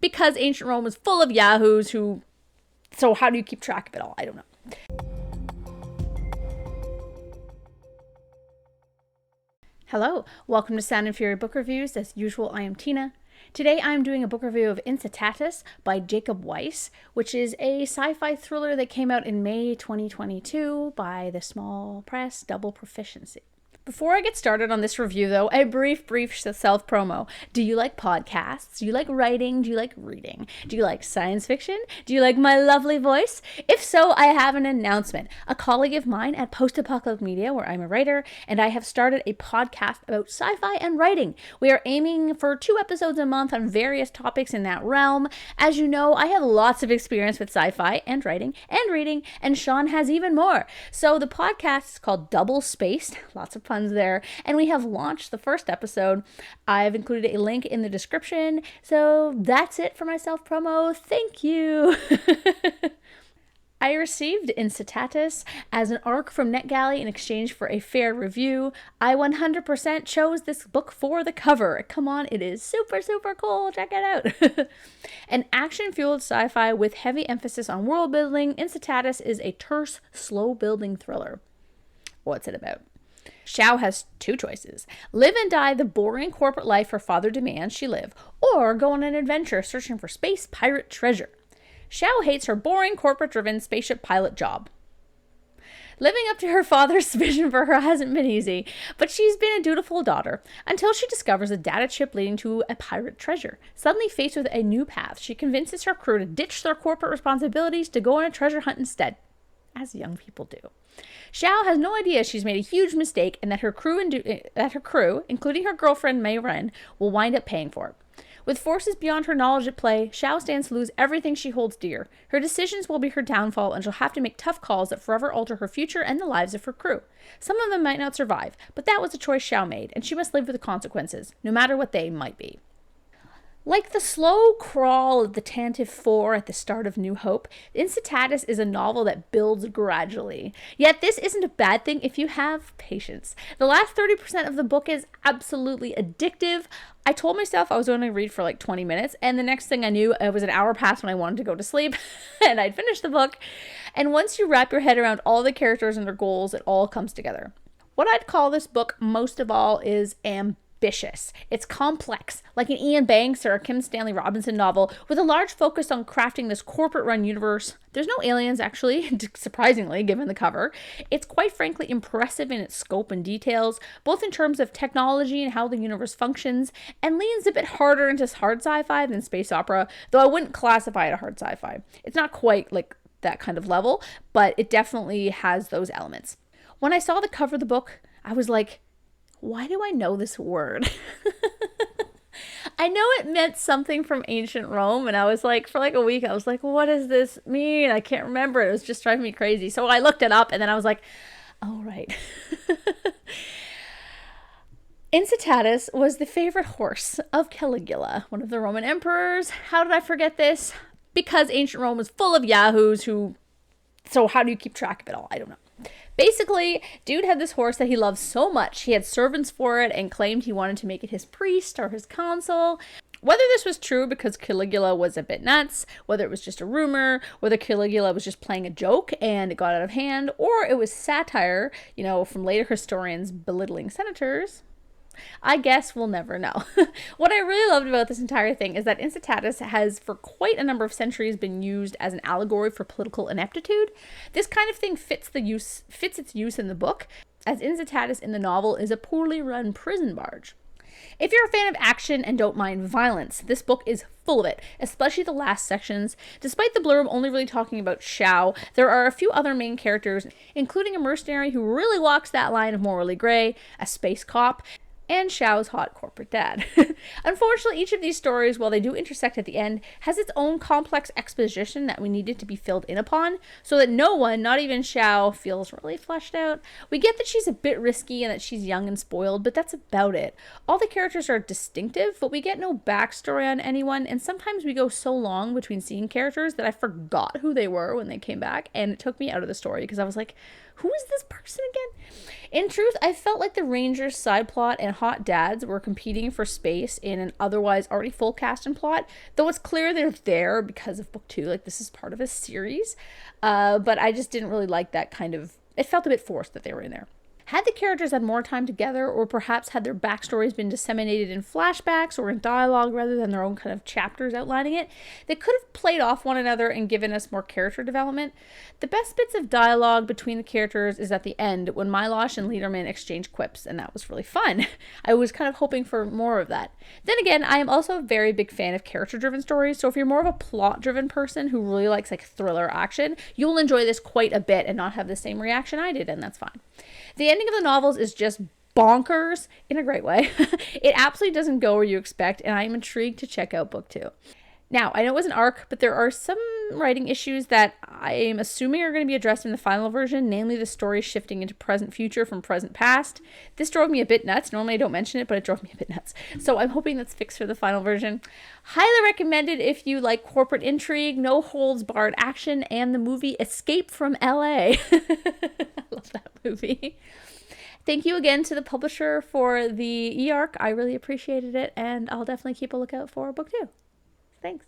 because ancient Rome was full of yahoos who... So how do you keep track of it all? I don't know. Hello, welcome to Sound and Fury Book Reviews. As usual, I am Tina. Today I'm doing a book review of Incitatus by Jacob Weiss, which is a sci-fi thriller that came out in May 2022 by the small press Double Proficiency. Before I get started on this review, though, a brief self-promo. Do you like podcasts? Do you like writing? Do you like reading? Do you like science fiction? Do you like my lovely voice? If so, I have an announcement. A colleague of mine at Post-Apocalyptic Media, where I'm a writer, and I have started a podcast about sci-fi and writing. We are aiming for 2 episodes a month on various topics in that realm. As you know, I have lots of experience with sci-fi and writing and reading, and Sean has even more. So the podcast is called Double Spaced. Lots of puns there, and we have launched the first episode. I've included a link in the description. So that's it for my self promo. Thank you. I received Incitatus as an ARC from NetGalley in exchange for a fair review. I 100% chose this book for the cover. Come on, it is super, super cool. Check it out. An action-fueled sci-fi with heavy emphasis on world building, Incitatus is a terse, slow-building thriller. What's it about? Xiao has 2 choices. Live and die the boring corporate life her father demands she live, or go on an adventure searching for space pirate treasure. Xiao hates her boring corporate-driven spaceship pilot job. Living up to her father's vision for her hasn't been easy, but she's been a dutiful daughter until she discovers a data chip leading to a pirate treasure. Suddenly faced with a new path, she convinces her crew to ditch their corporate responsibilities to go on a treasure hunt instead, as young people do. Xiao has no idea she's made a huge mistake and that her crew, including her girlfriend Mei Ren, will wind up paying for it. With forces beyond her knowledge at play, Xiao stands to lose everything she holds dear. Her decisions will be her downfall, and she'll have to make tough calls that forever alter her future and the lives of her crew. Some of them might not survive, but that was a choice Xiao made, and she must live with the consequences, no matter what they might be. Like the slow crawl of the Tantive 4 at the start of New Hope, Incitatus is a novel that builds gradually. Yet this isn't a bad thing if you have patience. The last 30% of the book is absolutely addictive. I told myself I was going to read for like 20 minutes, and the next thing I knew, it was an hour past when I wanted to go to sleep, and I'd finished the book. And once you wrap your head around all the characters and their goals, it all comes together. What I'd call this book most of all is ambitious. It's complex, like an Ian Banks or a Kim Stanley Robinson novel, with a large focus on crafting this corporate-run universe. There's no aliens, actually, surprisingly, given the cover. It's quite frankly impressive in its scope and details, both in terms of technology and how the universe functions, and leans a bit harder into hard sci-fi than space opera, though I wouldn't classify it a hard sci-fi. It's not quite like that kind of level, but it definitely has those elements. When I saw the cover of the book, I was like, why do I know this word? I know it meant something from ancient Rome, and I was like, for like a week, I was like, what does this mean? I can't remember. It was just driving me crazy. So I looked it up, and then I was like, oh, right. Incitatus was the favorite horse of Caligula, one of the Roman emperors. How did I forget this? Because ancient Rome was full of yahoos who... So how do you keep track of it all? I don't know. Basically, dude had this horse that he loved so much. He had servants for it and claimed he wanted to make it his priest or his consul. Whether this was true because Caligula was a bit nuts, whether it was just a rumor, whether Caligula was just playing a joke and it got out of hand, or it was satire, from later historians belittling senators, I guess we'll never know. What I really loved about this entire thing is that Incitatus has for quite a number of centuries been used as an allegory for political ineptitude. This kind of thing fits its use in the book, as Incitatus in the novel is a poorly run prison barge. If you're a fan of action and don't mind violence, this book is full of it, especially the last sections. Despite the blurb only really talking about Xiao, there are a few other main characters, including a mercenary who really walks that line of morally gray, a space cop, and Xiao's hot corporate dad. Unfortunately, each of these stories, while they do intersect at the end, has its own complex exposition that we needed to be filled in upon, so that no one, not even Xiao, feels really fleshed out. We get that she's a bit risky and that she's young and spoiled, but that's about it. All the characters are distinctive, but we get no backstory on anyone, and sometimes we go so long between seeing characters that I forgot who they were when they came back, and it took me out of the story because I was like, who is this person again? In truth, I felt like the Ranger's side plot and hot dads were competing for space in an otherwise already full cast and plot, though it's clear they're there because of book 2. Like, this is part of a series. But I just didn't really like that kind of, it felt a bit forced that they were in there. Had the characters had more time together, or perhaps had their backstories been disseminated in flashbacks or in dialogue rather than their own kind of chapters outlining it, they could have played off one another and given us more character development. The best bits of dialogue between the characters is at the end when Milosh and Lederman exchange quips, and that was really fun. I was kind of hoping for more of that. Then again, I am also a very big fan of character-driven stories, so if you're more of a plot-driven person who really likes like thriller action, you'll enjoy this quite a bit and not have the same reaction I did, and that's fine. The ending of the novels is just bonkers in a great way. It absolutely doesn't go where you expect, and I am intrigued to check out book 2. Now, I know it was an arc, but there are some writing issues that I am assuming are going to be addressed in the final version, namely the story shifting into present future from present past. This drove me a bit nuts. Normally I don't mention it, but it drove me a bit nuts. So I'm hoping that's fixed for the final version. Highly recommended if you like corporate intrigue, no holds barred action, and the movie Escape from LA. I love that movie. Thank you again to the publisher for the e-arc. I really appreciated it, and I'll definitely keep a lookout for book 2. Thanks.